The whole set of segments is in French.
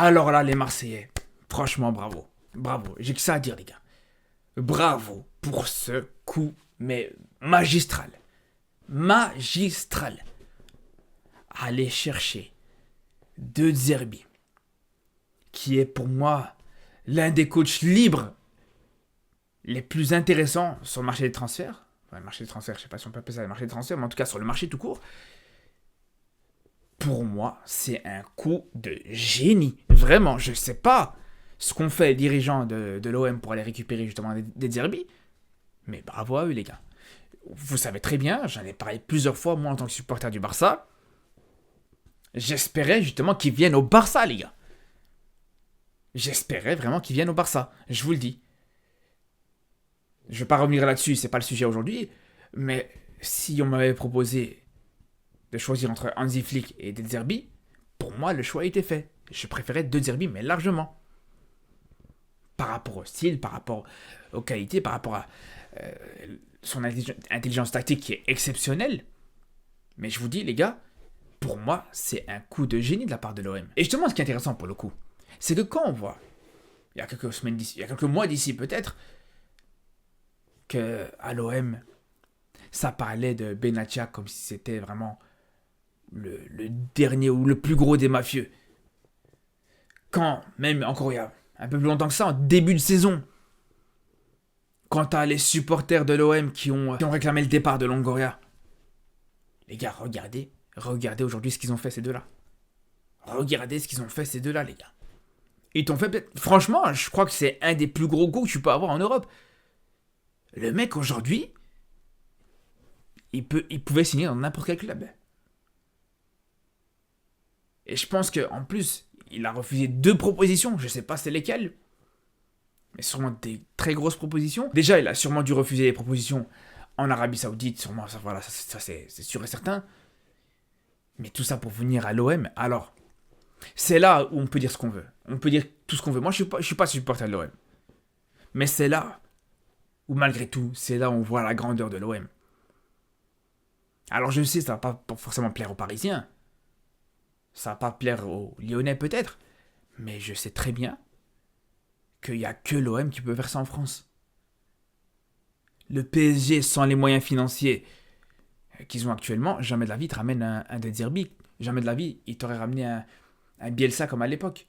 Alors là, les Marseillais, franchement, bravo. Bravo, j'ai que ça à dire, les gars. Bravo pour ce coup, mais magistral. Magistral. Aller chercher De Zerbi, qui est pour moi l'un des coachs libres les plus intéressants sur le marché des transferts. Enfin, le marché des transferts, je ne sais pas si on peut appeler ça le marché des transferts, mais en tout cas sur le marché tout court. Pour moi, c'est un coup de génie. Vraiment, je ne sais pas ce qu'ont fait les dirigeants de l'OM pour aller récupérer justement des Zerbi. Mais bravo à eux, les gars. Vous savez très bien, j'en ai parlé plusieurs fois, moi en tant que supporter du Barça. J'espérais justement qu'ils viennent au Barça, les gars. J'espérais vraiment qu'ils viennent au Barça. Je vous le dis. Je ne vais pas revenir là-dessus, c'est pas le sujet aujourd'hui. Mais si on m'avait proposé de choisir entre Hansi Flick et De Zerbi, pour moi, le choix était fait. Je préférais De Zerbi, mais largement. Par rapport au style, par rapport aux qualités, par rapport à son intelligence tactique qui est exceptionnelle. Mais je vous dis, les gars, pour moi, c'est un coup de génie de la part de l'OM. Et justement, ce qui est intéressant pour le coup, c'est que quand on voit, il y a quelques semaines d'ici, il y a quelques mois d'ici peut-être, qu'à l'OM, ça parlait de Benatia comme si c'était vraiment le dernier ou le plus gros des mafieux. Quand, même encore il y a un peu plus longtemps que ça, en début de saison, quand t'as les supporters de l'OM qui ont réclamé le départ de Longoria, les gars, regardez aujourd'hui ce qu'ils ont fait ces deux-là. Regardez ce qu'ils ont fait ces deux-là, les gars. Ils t'ont fait peut-être... Franchement, je crois que c'est un des plus gros coups que tu peux avoir en Europe. Le mec, aujourd'hui, il pouvait signer dans n'importe quel club. Et je pense qu'en plus, il a refusé 2 propositions. Je sais pas c'est lesquelles. Mais sûrement des très grosses propositions. Déjà, il a sûrement dû refuser les propositions en Arabie Saoudite. Sûrement, ça, voilà, ça c'est sûr et certain. Mais tout ça pour venir à l'OM. Alors, c'est là où on peut dire ce qu'on veut. On peut dire tout ce qu'on veut. Moi, je suis pas supporter de l'OM. Mais c'est là où, malgré tout, c'est là où on voit la grandeur de l'OM. Alors, je sais, ça va pas forcément plaire aux Parisiens. Ça va pas plaire aux Lyonnais, peut-être. Mais je sais très bien qu'il n'y a que l'OM qui peut faire ça en France. Le PSG, sans les moyens financiers qu'ils ont actuellement, jamais de la vie, te ramène un De Zerbi. Jamais de la vie, il t'aurait ramené un Bielsa comme à l'époque.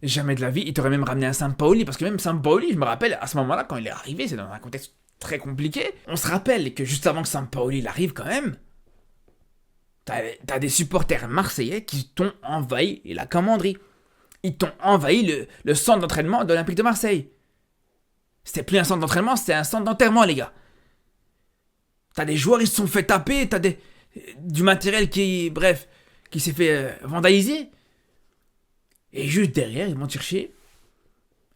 Jamais de la vie, il t'aurait même ramené un Sampaoli. Parce que même Sampaoli, je me rappelle, à ce moment-là, quand il est arrivé, c'est dans un contexte très compliqué. On se rappelle que juste avant que Sampaoli il arrive quand même, t'as des supporters marseillais qui t'ont envahi la commanderie. Ils t'ont envahi le centre d'entraînement de l'Olympique de Marseille. C'était plus un centre d'entraînement, c'était un centre d'enterrement, les gars. T'as des joueurs, ils se sont fait taper, t'as du matériel qui s'est fait vandaliser. Et juste derrière, ils vont chercher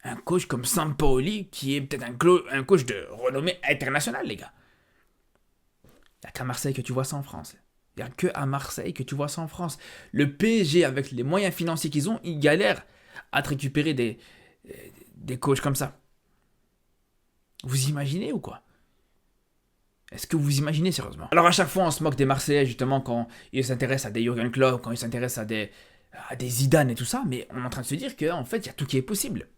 un coach comme Sampaoli, qui est peut-être un coach de renommée internationale, les gars. Il n'y a qu'à Marseille que tu vois ça en France. Il n'y a que à Marseille que tu vois ça en France. Le PSG, avec les moyens financiers qu'ils ont, ils galèrent à te récupérer des coachs comme ça. Vous imaginez ou quoi? Est-ce que vous imaginez sérieusement? Alors à chaque fois, on se moque des Marseillais, justement, quand ils s'intéressent à des Jürgen Klopp, quand ils s'intéressent à des Zidane et tout ça, mais on est en train de se dire qu'en fait, il y a tout qui est possible.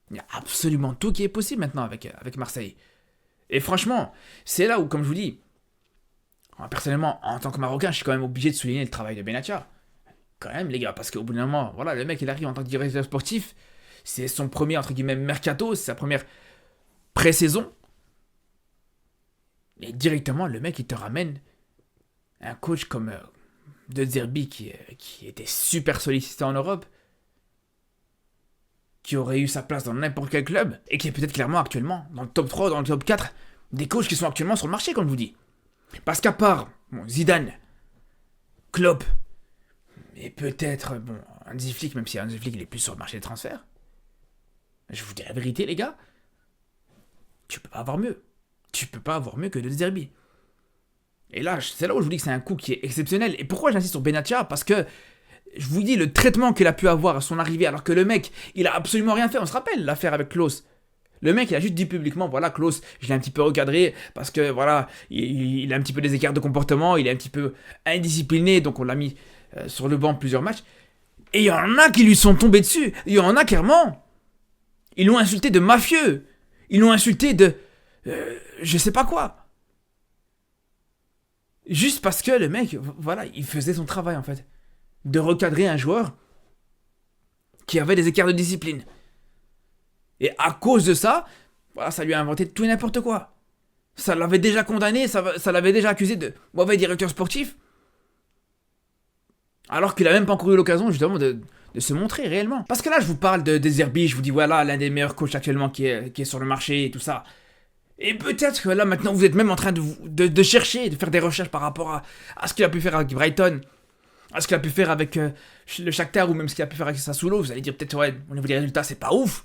Il y a absolument tout qui est possible maintenant avec Marseille. Et franchement, c'est là où, comme je vous dis, personnellement, en tant que Marocain, je suis quand même obligé de souligner le travail de Benatia. Quand même, les gars, parce qu'au bout d'un moment, voilà, le mec, il arrive en tant que directeur sportif, c'est son premier, entre guillemets, mercato, c'est sa première pré-saison. Et directement, le mec, il te ramène un coach comme De Zerbi qui était super sollicité en Europe, qui aurait eu sa place dans n'importe quel club, et qui est peut-être clairement actuellement dans le top 3, dans le top 4 des coachs qui sont actuellement sur le marché, comme je vous dis. Parce qu'à part Zidane, Klopp, et peut-être Hansi Flick, même si Hansi Flick il est plus sur le marché des transferts, je vous dis la vérité, les gars, tu peux pas avoir mieux. Tu peux pas avoir mieux que De Zerbi. Et là, c'est là où je vous dis que c'est un coup qui est exceptionnel. Et pourquoi j'insiste sur Benatia? Parce que, je vous dis, le traitement qu'il a pu avoir à son arrivée, alors que le mec, il a absolument rien fait. On se rappelle l'affaire avec Klaus. Le mec, il a juste dit publiquement, voilà, Klaus, je l'ai un petit peu recadré, parce que, voilà, il a un petit peu des écarts de comportement, il est un petit peu indiscipliné, donc on l'a mis sur le banc plusieurs matchs. Et il y en a qui lui sont tombés dessus. Il y en a clairement. Ils l'ont insulté de mafieux. Ils l'ont insulté de... je sais pas quoi. Juste parce que le mec, voilà, il faisait son travail en fait. De recadrer un joueur qui avait des écarts de discipline. Et à cause de ça, voilà, ça lui a inventé tout et n'importe quoi. Ça l'avait déjà condamné, ça l'avait déjà accusé de mauvais directeur sportif. Alors qu'il a même pas encore eu l'occasion justement de se montrer réellement. Parce que là, je vous parle de Zerbi, je vous dis voilà, l'un des meilleurs coachs actuellement qui est sur le marché et tout ça. Et peut-être que là, maintenant, vous êtes même en train de chercher, de faire des recherches par rapport à ce qu'il a pu faire avec Brighton, à ce qu'il a pu faire avec le Shakhtar, ou même ce qu'il a pu faire avec Sassuolo. Vous allez dire peut-être, ouais, au niveau des résultats, c'est pas ouf.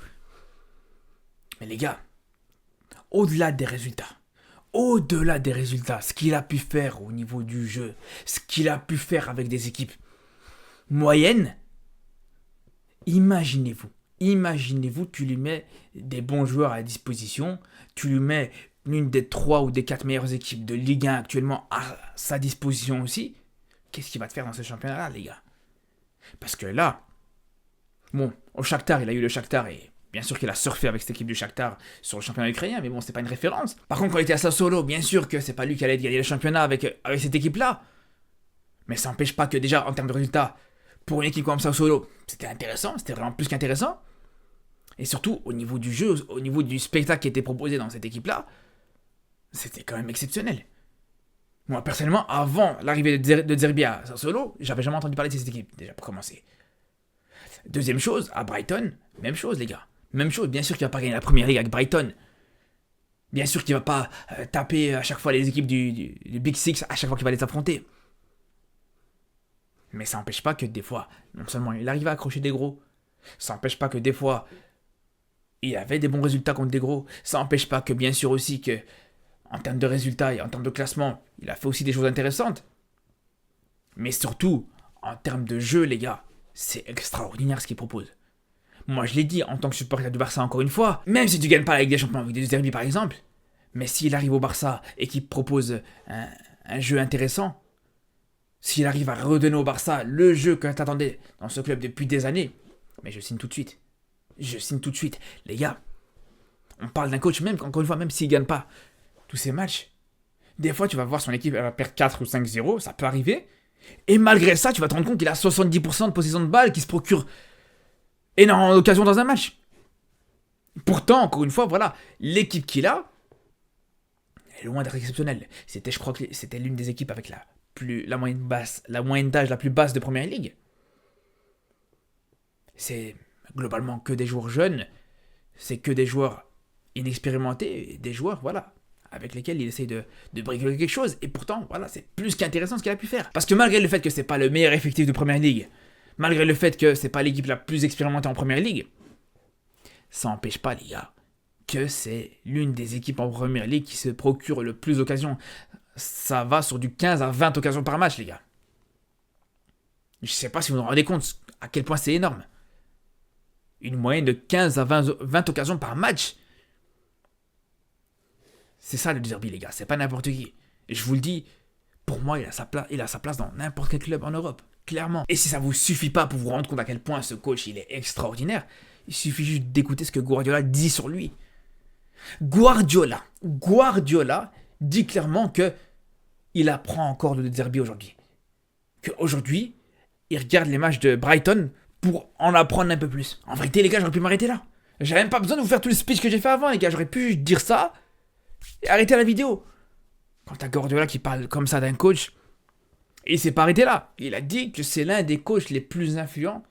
Mais les gars, au-delà des résultats, ce qu'il a pu faire au niveau du jeu, ce qu'il a pu faire avec des équipes moyennes, imaginez-vous, tu lui mets des bons joueurs à disposition, tu lui mets l'une des 3 ou des 4 meilleures équipes de Ligue 1 actuellement à sa disposition aussi, qu'est-ce qu'il va te faire dans ce championnat-là, les gars? Parce que là, bon, au Shakhtar, il a eu le Shakhtar et bien sûr qu'il a surfé avec cette équipe du Shakhtar sur le championnat ukrainien, mais bon, c'est pas une référence. Par contre, quand il était à Sassuolo, bien sûr que c'est pas lui qui allait gagner le championnat avec cette équipe-là. Mais ça n'empêche pas que déjà, en termes de résultats, pour une équipe comme Sassuolo, c'était intéressant, c'était vraiment plus qu'intéressant. Et surtout, au niveau du jeu, au niveau du spectacle qui était proposé dans cette équipe-là, c'était quand même exceptionnel. Moi, personnellement, avant l'arrivée de Zerbi à Sassuolo, j'avais jamais entendu parler de cette équipe, déjà pour commencer. Deuxième chose, à Brighton, même chose, les gars. Même chose, bien sûr qu'il va pas gagner la première ligue avec Brighton. Bien sûr qu'il va pas taper à chaque fois les équipes du Big Six à chaque fois qu'il va les affronter. Mais ça n'empêche pas que des fois, non seulement il arrive à accrocher des gros, ça n'empêche pas que des fois, il avait des bons résultats contre des gros. Ça n'empêche pas que bien sûr aussi que, en termes de résultats et en termes de classement, il a fait aussi des choses intéressantes. Mais surtout, en termes de jeu, les gars, c'est extraordinaire ce qu'il propose. Moi, je l'ai dit en tant que supporter du Barça encore une fois, même si tu gagnes pas la Ligue des Champions avec des derbies par exemple, mais s'il arrive au Barça et qu'il propose un jeu intéressant, s'il arrive à redonner au Barça le jeu que t'attendais dans ce club depuis des années, mais je signe tout de suite. Je signe tout de suite. Les gars, on parle d'un coach, même encore une fois, même s'il ne gagne pas tous ses matchs, des fois tu vas voir son équipe, elle va perdre 4 ou 5-0, ça peut arriver, et malgré ça, tu vas te rendre compte qu'il a 70% de possession de balle, qu'il se procure énormément d'occasions dans un match. Pourtant, encore une fois, voilà, l'équipe qu'il a est loin d'être exceptionnelle. Je crois que c'était l'une des équipes avec la moyenne d'âge la plus basse de Première Ligue. C'est globalement que des joueurs jeunes, c'est que des joueurs inexpérimentés, des joueurs, voilà, avec lesquels il essaye de bricoler quelque chose. Et pourtant, voilà, c'est plus qu'intéressant ce qu'il a pu faire. Parce que malgré le fait que c'est pas le meilleur effectif de Première Ligue, malgré le fait que c'est pas l'équipe la plus expérimentée en Première Ligue, ça n'empêche pas, les gars, que c'est l'une des équipes en Première Ligue qui se procure le plus d'occasions. Ça va sur du 15 à 20 occasions par match, les gars. Je sais pas si vous vous rendez compte à quel point c'est énorme. Une moyenne de 15 à 20 occasions par match. C'est ça le derby, les gars. C'est pas n'importe qui. Et je vous le dis, pour moi, il a sa place dans n'importe quel club en Europe. Clairement. Et si ça vous suffit pas pour vous rendre compte à quel point ce coach, il est extraordinaire, il suffit juste d'écouter ce que Guardiola dit sur lui. Guardiola dit clairement que il apprend encore le derby aujourd'hui. Qu'aujourd'hui, il regarde les matchs de Brighton pour en apprendre un peu plus. En vérité, les gars, j'aurais pu m'arrêter là. J'avais même pas besoin de vous faire tout le speech que j'ai fait avant, les gars. J'aurais pu juste dire ça et arrêter la vidéo. Quant à Guardiola qui parle comme ça d'un coach, il s'est pas arrêté là. Il a dit que c'est l'un des coachs les plus influents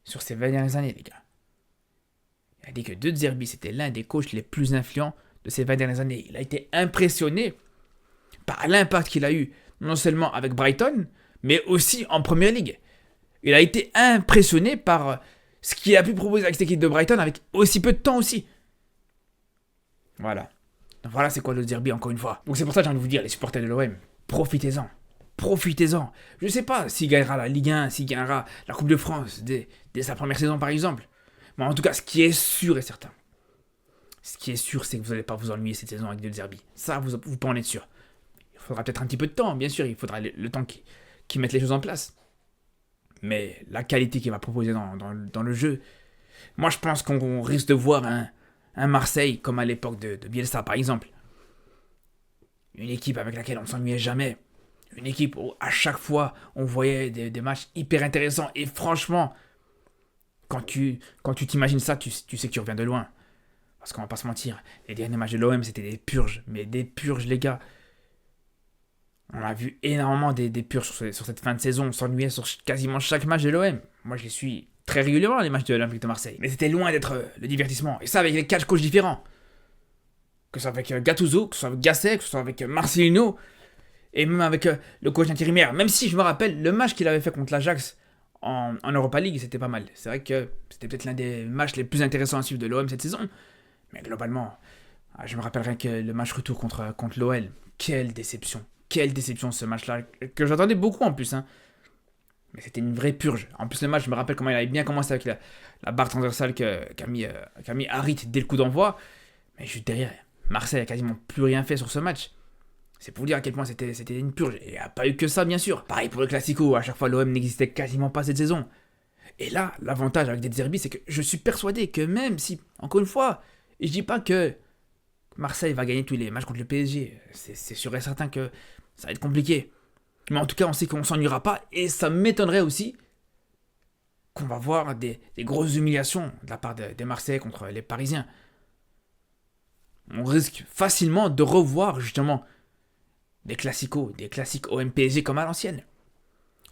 sur ces 20 dernières années, les gars. Il a dit que De Zerbi, c'était l'un des coachs les plus influents de ces 20 dernières années. Il a été impressionné par l'impact qu'il a eu, non seulement avec Brighton, mais aussi en Première Ligue. Il a été impressionné par ce qu'il a pu proposer avec cette équipe de Brighton avec aussi peu de temps aussi. Voilà. Voilà c'est quoi le derby encore une fois. Donc c'est pour ça que j'ai envie de vous dire, les supporters de l'OM, profitez-en. Profitez-en. Je sais pas s'il gagnera la Ligue 1, s'il gagnera la Coupe de France dès sa première saison par exemple. Mais en tout cas, ce qui est sûr et certain, ce qui est sûr, c'est que vous n'allez pas vous ennuyer cette saison avec De Zerbi. Ça, vous pouvez en être sûr. Il faudra peut-être un petit peu de temps, bien sûr. Il faudra le temps qu'ils mettent les choses en place. mais la qualité qu'il va proposer dans le jeu, moi je pense qu'on risque de voir un Marseille comme à l'époque de Bielsa par exemple. Une équipe avec laquelle on ne s'ennuyait jamais. Une équipe où à chaque fois on voyait des matchs hyper intéressants. Et franchement, quand tu t'imagines ça, tu sais que tu reviens de loin. Parce qu'on va pas se mentir, les derniers matchs de l'OM c'était des purges. Mais des purges les gars. On a vu énormément des purges sur cette fin de saison. On s'ennuyait sur quasiment chaque match de l'OM. Moi je les suis très régulièrement les matchs de l'Olympique de Marseille. Mais c'était loin d'être le divertissement. Et ça avec les 4 coachs différents. Que ce soit avec Gattuso, que ce soit avec Gasset, que ce soit avec Marcelino, et même avec le coach intérimaire. Même si je me rappelle, le match qu'il avait fait contre l'Ajax en Europa League, c'était pas mal. C'est vrai que c'était peut-être l'un des matchs les plus intéressants à suivre de l'OM cette saison. Mais globalement, je me rappelle rien que le match retour contre l'OL. Quelle déception. Quelle déception ce match-là. Que j'attendais beaucoup en plus. Hein. Mais c'était une vraie purge. En plus, le match, je me rappelle comment il avait bien commencé avec la barre transversale qu'a mis Harit dès le coup d'envoi. Mais juste derrière, Marseille a quasiment plus rien fait sur ce match. C'est pour vous dire à quel point c'était une purge. Et il n'y a pas eu que ça, bien sûr. Pareil pour le Classico, à chaque fois l'OM n'existait quasiment pas cette saison. Et là, l'avantage avec De Zerbi, c'est que je suis persuadé que même si, encore une fois, et je dis pas que Marseille va gagner tous les matchs contre le PSG, c'est sûr et certain que ça va être compliqué. Mais en tout cas, on sait qu'on s'ennuiera pas, et ça m'étonnerait aussi qu'on va voir des grosses humiliations de la part des Marseillais contre les Parisiens. On risque facilement de revoir justement des classiques OM-PSG comme à l'ancienne.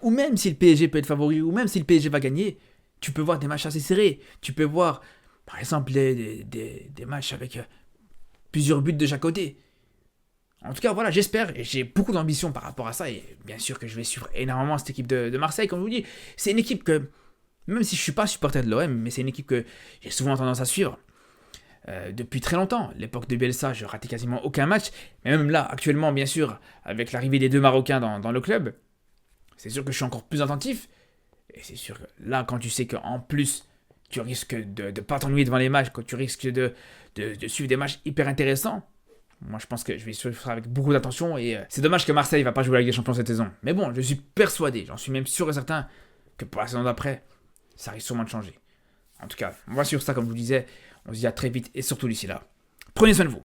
Ou même si le PSG peut être favori, ou même si le PSG va gagner, tu peux voir des matchs assez serrés. Tu peux voir, par exemple, des matchs avec plusieurs buts de chaque côté. En tout cas, voilà, j'espère, et j'ai beaucoup d'ambition par rapport à ça, et bien sûr que je vais suivre énormément cette équipe de Marseille, comme je vous dis. C'est une équipe que, même si je ne suis pas supporter de l'OM, mais c'est une équipe que j'ai souvent tendance à suivre. Depuis très longtemps. L'époque de Bielsa, je ratais quasiment aucun match. Mais même là, actuellement, bien sûr, avec l'arrivée des 2 Marocains dans le club, c'est sûr que je suis encore plus attentif. Et c'est sûr que là, quand tu sais qu'en plus, tu risques de ne pas t'ennuyer devant les matchs, quand tu risques de suivre des matchs hyper intéressants, moi je pense que je vais suivre ça avec beaucoup d'attention. Et c'est dommage que Marseille ne va pas jouer la Ligue des Champions cette saison. Mais bon, je suis persuadé, j'en suis même sûr et certain, que pour la saison d'après, ça risque sûrement de changer. En tout cas, on va suivre ça comme je vous disais. On se dit à très vite et surtout d'ici là, prenez soin de vous.